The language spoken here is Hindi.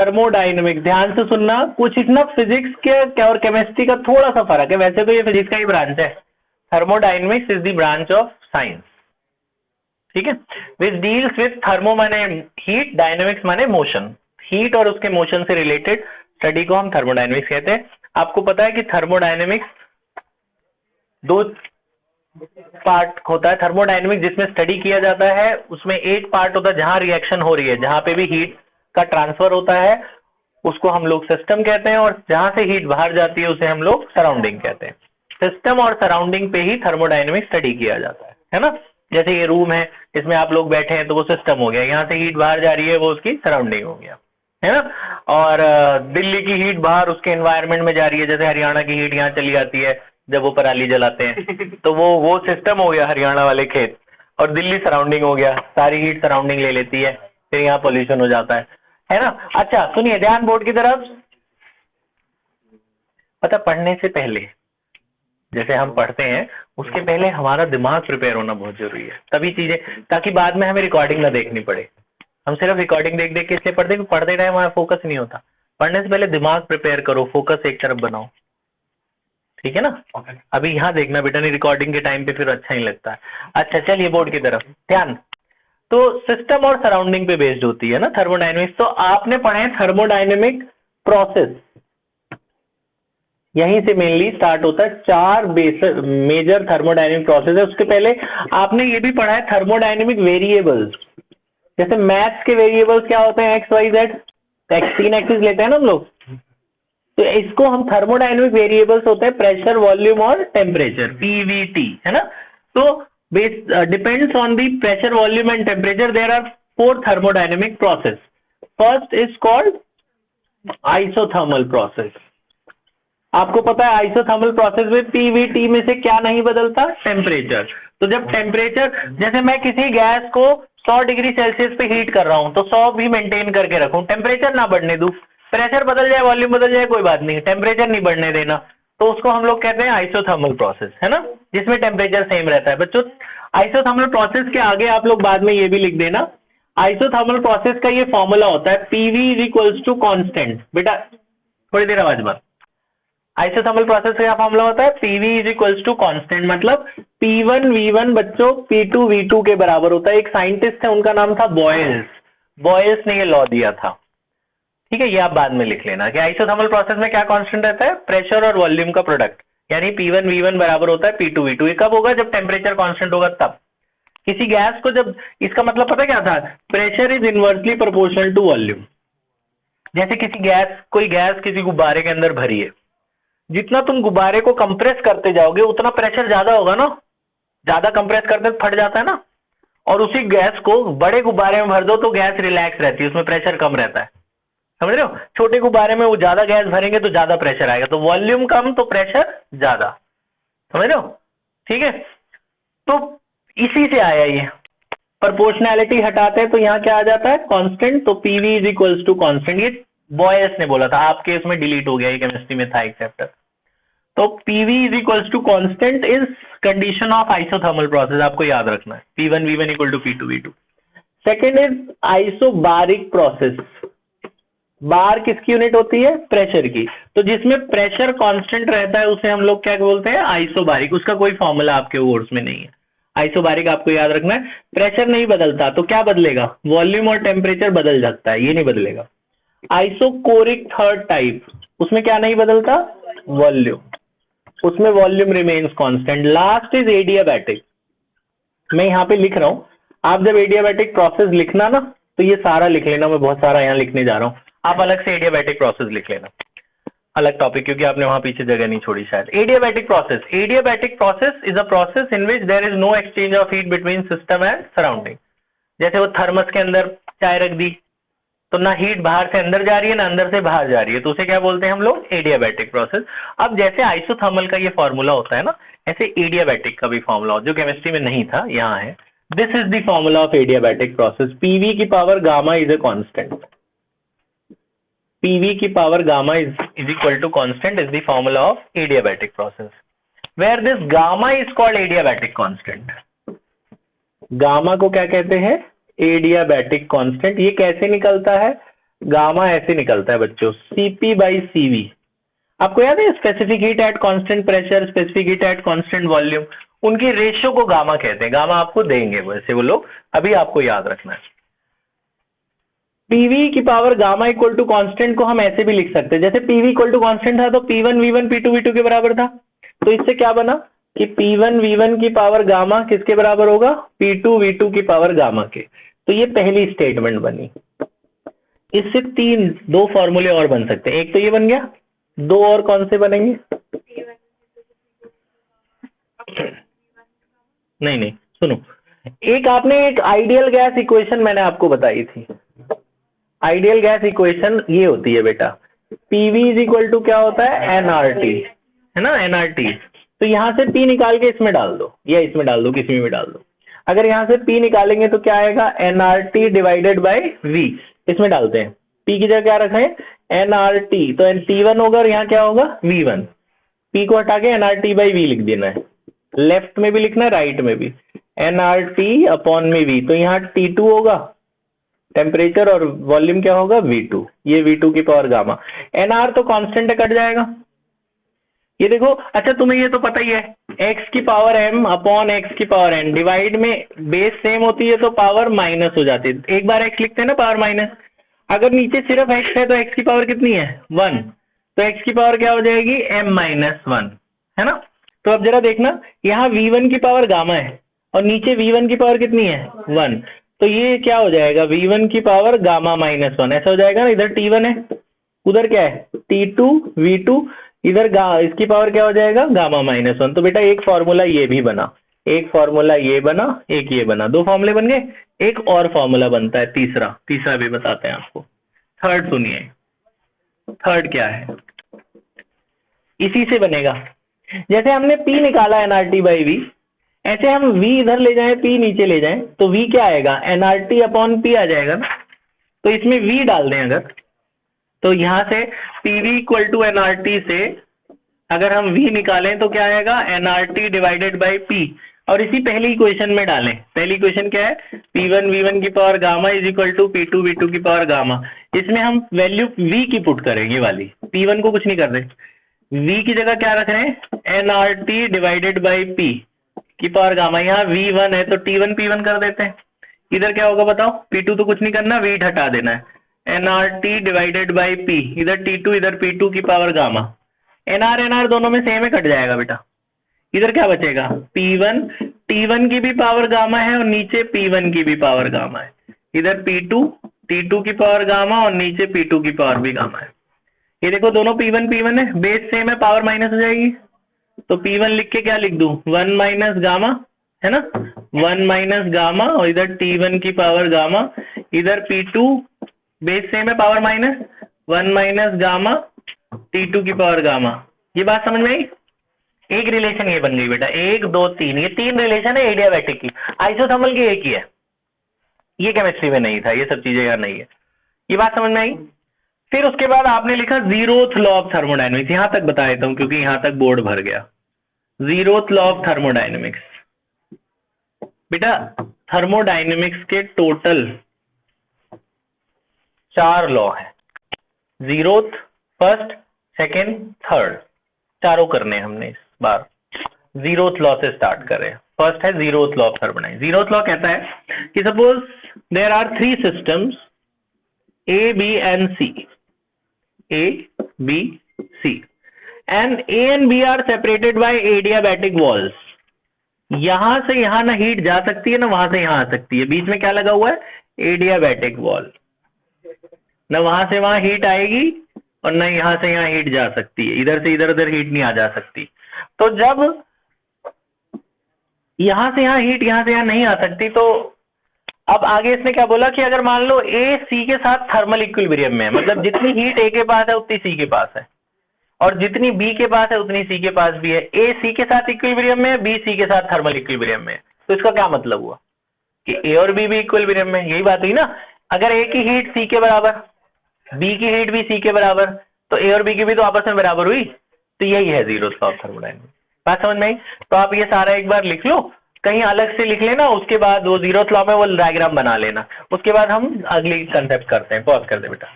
थर्मोडाइनमिक्स, ध्यान से सुनना, कुछ इतना फिजिक्स के और केमिस्ट्री का थोड़ा सा फर्क है, वैसे तो ये फिजिक्स का ही ब्रांच है। Thermodynamics is the branch of science, ठीक है, विच डील्स विथ थर्मो माने हीट, डायनेमिक्स माने मोशन, हीट और उसके मोशन से रिलेटेड स्टडी को हम थर्मोडायनेमिक्स कहते हैं। आपको पता है कि थर्मोडायनेमिक्स दो पार्ट होता है। थर्मोडायनेमिक्स जिसमें स्टडी किया जाता है उसमें एक पार्ट होता है जहां रिएक्शन हो रही है, जहां पे भी हीट का ट्रांसफर होता है उसको हम लोग सिस्टम कहते हैं, और जहां से हीट बाहर जाती है उसे हम लोग सराउंडिंग कहते हैं। सिस्टम और सराउंडिंग पे ही थर्मोडायनेमिक्स स्टडी किया जाता है ना। जैसे ये रूम है, इसमें आप लोग बैठे हैं तो वो सिस्टम हो गया, यहाँ से हीट बाहर जा रही है वो उसकी सराउंडिंग हो गया, है ना। और दिल्ली की हीट बाहर उसके एनवायरनमेंट में जा रही है, जैसे हरियाणा की हीट यहाँ चली आती है जब वो पराली जलाते हैं तो वो सिस्टम हो गया हरियाणा वाले खेत, और दिल्ली सराउंडिंग हो गया, सारी हीट सराउंडिंग ले लेती है, फिर यहाँ पोल्यूशन हो जाता है ना। अच्छा सुनिए ध्यान बोर्ड की तरफ। पता पढ़ने से पहले जैसे हम पढ़ते हैं उसके पहले हमारा दिमाग प्रिपेयर होना बहुत जरूरी है, तभी चीजें, ताकि बाद में हमें रिकॉर्डिंग ना देखनी पड़े। हम सिर्फ रिकॉर्डिंग देख देख के इसलिए पढ़ते हैं, पढ़ते टाइम हमारा फोकस नहीं होता। पढ़ने से पहले दिमाग प्रिपेयर करो, फोकस एक तरफ बनाओ, ठीक है ना। okay. अभी यहाँ देखना बेटा, नहीं रिकॉर्डिंग के टाइम पे फिर अच्छा नहीं लगता है। अच्छा चलिए बोर्ड की तरफ ध्यान। तो सिस्टम और सराउंडिंग पे बेस्ड होती है ना थर्मोडायनेमिक्स। तो आपने पढ़े थर्मोडायनेमिक प्रोसेस, यहीं से मेनली स्टार्ट होता है। चार मेजर थर्मोडायनेमिक प्रोसेस है। उसके पहले आपने ये भी पढ़ा है थर्मोडायनेमिक वेरिएबल्स। जैसे मैथ्स के वेरिएबल्स क्या होते हैं, एक्स वाई जेड, तीन एक्सिस लेते हैं ना हम लोग, तो इसको हम थर्मोडायनेमिक वेरिएबल्स होते हैं प्रेशर, वॉल्यूम और टेम्परेचर, पीवीटी, है ना। तो depends on the pressure, volume and temperature there are 4 thermodynamic process. First is called isothermal process. आपको पता है आइसोथर्मल प्रोसेस में पीवीटी में से क्या नहीं बदलता, टेम्परेचर। तो जब टेम्परेचर, जैसे मैं किसी गैस को 100 डिग्री सेल्सियस पे हीट कर रहा हूं तो 100 भी मेंटेन करके रखूं, टेम्परेचर ना बढ़ने दूं, प्रेशर बदल जाए, वॉल्यूम बदल जाए कोई बात नहीं, टेम्परेचर नहीं बढ़ने देना, तो उसको हम लोग कहते हैं आइसोथर्मल प्रोसेस, है ना, जिसमें टेम्परेचर सेम रहता है। बच्चों आइसोथर्मल प्रोसेस के आगे आप लोग बाद में ये भी लिख देना, आइसोथर्मल प्रोसेस का ये फॉर्मूला होता है PV is equals to constant. बेटा थोड़ी देर आवाज बंद। आइसोथर्मल प्रोसेस का फॉर्मूला होता है PV is equals to constant, मतलब P1 V1 बच्चों P2 V2 के बराबर होता है। एक साइंटिस्ट है उनका नाम था बॉयल्स ने ये लॉ दिया था, ठीक है। ये आप बाद में लिख लेना कि आइसोथर्मल प्रोसेस में क्या कांस्टेंट रहता है, प्रेशर और वॉल्यूम का प्रोडक्ट, यानी P1 V1 बराबर होता है P2 V2। ये कब होगा, जब टेम्परेचर कांस्टेंट होगा तब। किसी गैस को जब, इसका मतलब पता क्या था, pressure is inversely proportional to volume. जैसे कोई गैस किसी गुब्बारे के अंदर भरी है, जितना तुम गुब्बारे को कंप्रेस करते जाओगे उतना प्रेशर ज्यादा होगा ना, ज्यादा कंप्रेस करते फट जाता है ना। और उसी गैस को बड़े गुब्बारे में भर दो तो गैस रिलैक्स रहती है, उसमें प्रेशर कम रहता है, समझ रहे हो। छोटे गुब्बारे में वो ज्यादा गैस भरेंगे तो ज्यादा प्रेशर आएगा, तो वॉल्यूम कम तो प्रेशर ज्यादा, समझ रहे हो, ठीक है। तो इसी से आया ये, प्रोपोर्शनैलिटी हटाते हैं तो यहाँ क्या आ जाता है, कांस्टेंट। तो PV is equals to constant, ये बॉयस ने बोला था, आपके इसमें डिलीट हो गया, ये केमिस्ट्री में था एक चैप्टर। तो PV is equals to constant is condition of isothermal process, आपको याद रखना है, P1 V1 equal to P2 V2। Second is isobaric process. Bar किसकी यूनिट होती है, प्रेशर की। तो जिसमें प्रेशर कांस्टेंट रहता है उसे हम लोग क्या बोलते हैं, आइसोबारिक। उसका कोई फॉर्मूला आपके कोर्स में नहीं है। आइसोबारिक आपको याद रखना है, प्रेशर नहीं बदलता तो क्या बदलेगा, वॉल्यूम और टेम्परेचर बदल सकता है, ये नहीं बदलेगा। आइसोकोरिक थर्ड टाइप, उसमें क्या नहीं बदलता, वॉल्यूम, उसमें volume remains constant. Last is adiabatic. मैं यहाँ पे लिख रहा हूँ, आप जब एडियाबैटिक प्रोसेस लिखना ना तो ये सारा लिख लेना, मैं बहुत सारा यहाँ लिखने जा रहा हूँ, आप अलग से एडियाबैटिक प्रोसेस लिख लेना, अलग टॉपिक, क्योंकि आपने वहां पीछे जगह नहीं छोड़ी शायद। Adiabatic process is a process in which there is no exchange of heat between system and surrounding. जैसे वो थर्मस के अंदर चाय रख दी तो ना हीट बाहर से अंदर जा रही है ना अंदर से बाहर जा रही है, तो उसे क्या बोलते हैं हम लोग, एडियाबैटिक प्रोसेस। अब जैसे आइसोथर्मल का ये फॉर्मूला होता है ना, ऐसे एडियाबैटिक का भी फॉर्मूला जो केमिस्ट्री में नहीं था, यहाँ है। This is the formula of adiabatic process, PV की power gamma is a constant. PV की power gamma is equal to constant is the formula of adiabatic process, where this gamma is called adiabatic constant. Gamma को क्या कहते हैं, एडियाबैटिक कांस्टेंट। ये कैसे निकलता है, गामा ऐसे निकलता है बच्चों, Cp/Cv। आपको याद है specific heat at constant pressure, specific heat at constant volume, उनकी रेशियो को गामा कहते हैं। गामा आपको देंगे वैसे वो लोग, अभी आपको याद रखना है। पीवी की power gamma equal to constant को हम ऐसे भी लिख सकते हैं, जैसे पीवी इक्वल टू कांस्टेंट था तो P1 V1 P2 V2 के बराबर था, तो इससे क्या बना कि P1 V1 की पावर गामा किसके बराबर होगा, P2 V2 की पावर गामा के। तो ये पहली स्टेटमेंट बनी। इससे दो फॉर्मूले और बन सकते हैं, एक तो ये बन गया, दो और कौन से बनेंगे? नहीं सुनो, एक आपने एक आइडियल गैस इक्वेशन मैंने आपको बताई थी। आइडियल गैस इक्वेशन ये होती है बेटा, पीवी इज इक्वल टू क्या होता है, एनआरटी, है ना, एनआरटी। तो यहां से पी निकाल के इसमें डाल दो या इसमें डाल दो, किसी में भी डाल दो। अगर यहां से पी निकालेंगे तो क्या आएगा, एनआरटी डिवाइडेड बाय वी। इसमें डालते हैं, पी की जगह क्या रखें, एनआरटी, तो T1 होगा और यहाँ क्या होगा, V1। पी को हटा के एनआरटी बाई वी लिख देना है, लेफ्ट में भी लिखना है राइट में भी, एनआरटी अपॉन में वी। तो यहाँ T2 होगा टेम्परेचर और वॉल्यूम क्या होगा, V2। ये V2 की पावर गामा। एनआर तो कांस्टेंट है, कट जाएगा। ये देखो, अच्छा तुम्हें ये तो पता ही है, x की पावर m अपॉन x की पावर n, डिवाइड में बेस सेम होती है तो पावर माइनस हो जाती है। एक बार x लिखते हैं ना पावर माइनस, अगर नीचे सिर्फ x है तो x की पावर कितनी है, 1, तो x की पावर क्या हो जाएगी, m-1, है ना। तो अब जरा देखना, यहाँ V1 की पावर गामा है और नीचे V1 की पावर कितनी है, 1, तो ये क्या हो जाएगा, V1 की पावर गामा -1, ऐसा हो जाएगा ना। इधर T1 है, उधर क्या है, T2 V2, इधर इसकी पावर क्या हो जाएगा, गामा -1। तो बेटा एक फॉर्मूला ये भी बना, एक फॉर्मूला ये बना, एक ये बना, दो फॉर्मूले बन गए। एक और फॉर्मूला बनता है तीसरा भी बताते हैं आपको। थर्ड सुनिए, थर्ड क्या है, इसी से बनेगा। जैसे हमने P निकाला एनआरटी बाई वी, ऐसे हम V इधर ले जाएं, P नीचे ले जाएं, तो V क्या आएगा, एनआरटी अपॉन P आ जाएगा ना। तो इसमें V डाल दें अगर, तो यहां से PV इक्वल टू एनआरटी से अगर हम V निकालें तो क्या आएगा, एनआरटी डिवाइडेड बाई P, और इसी पहली इक्वेशन में डालें। पहली इक्वेशन क्या है, P1 V1 की power gamma is equal to P2 V2 की पावर गामा। इसमें हम वैल्यू V की पुट करें, ये वाली, P1 को कुछ नहीं कर रहे, V की जगह क्या रख रहे हैं, एनआरटी डिवाइडेड बाई P की पावर गामा। यहाँ V1 है तो T1 P1 कर देते हैं। इधर क्या होगा बताओ, P2 तो कुछ नहीं करना, V हटा देना है, एनआरटी डिवाइडेड बाई P, इधर T2 इधर P2 की पावर गामा। एनआर दोनों में सेम है, कट जाएगा बेटा। इधर क्या बचेगा, P1, T1 की भी पावर गामा है और नीचे P1 की भी पावर गामा है। इधर P2 T2 की पावर गामा और नीचे P2 की पावर भी गामा है। ये देखो दोनों P1 है, बेस सेम है, पावर माइनस हो जाएगी। तो P1 लिख के क्या लिख दूं, 1 माइनस गामा, है ना, 1 माइनस गामा, और इधर T1 की पावर गामा, इधर P2 बेस सेम है, power minus, 1 minus gamma T2 की पावर गामा। ये बात समझ में आई। एक रिलेशन ये बन गई बेटा, 1 2 3, ये 3 रिलेशन है एडियाबैटिक की। आइसोथर्मल की एक ही है, ये केमिस्ट्री में नहीं था, ये सब चीजें यहाँ नहीं है। ये बात समझ में आई। फिर उसके बाद आपने लिखा जीरोथ लॉ ऑफ थर्मोडायनेमिक्स, यहां तक बता देता हूं क्योंकि यहां तक बोर्ड भर गया। जीरोथ लॉ ऑफ थर्मोडायनेमिक्स, बेटा थर्मोडायनेमिक्स के टोटल 4 लॉ है, जीरोथ, फर्स्ट, सेकेंड, थर्ड, चारों करने हमने इस बार। जीरोथ लॉ से स्टार्ट करें। फर्स्ट है zeroth law of thermodynamics. Zeroth law कहता है कि suppose there are 3 systems A, B and C, A, B, C, and A and B are separated by adiabatic walls. यहां से यहां ना हीट जा सकती है ना वहां से यहां आ सकती है, बीच में क्या लगा हुआ है, एडियाबैटिक वॉल। ना वहां से वहां हीट आएगी और ना यहां से यहां हीट जा सकती है, इधर से इधर उधर हीट नहीं आ जा सकती। तो जब यहां से यहां हीट यहां से यहां नहीं आ सकती, तो अब आगे इसने क्या बोला कि अगर मान लो A C के साथ थर्मल इक्विलिब्रियम में है, मतलब जितनी हीट A के पास है उतनी C के पास है, और जितनी B के पास है उतनी C के पास भी है। A C के साथ इक्विलिब्रियम में है, B C के साथ थर्मल इक्विलिब्रियम में है। तो इसका क्या मतलब हुआ कि A और B भी इक्विलिब्रियम में, यही बात हुई ना। अगर A की हीट C के बराबर, B की हीट भी C के बराबर, तो A और B की भी तो आपस में बराबर हुई। तो यही है जीरोथ लॉ ऑफ थर्मोडायनेमिक्स। बात समझ में आई। तो आप ये सारा एक बार लिख लो, कहीं अलग से लिख लेना, उसके बाद वो जीरोथ लॉ में वो डायग्राम बना लेना, उसके बाद हम अगली कंसेप्ट करते हैं। पॉज कर दे बेटा।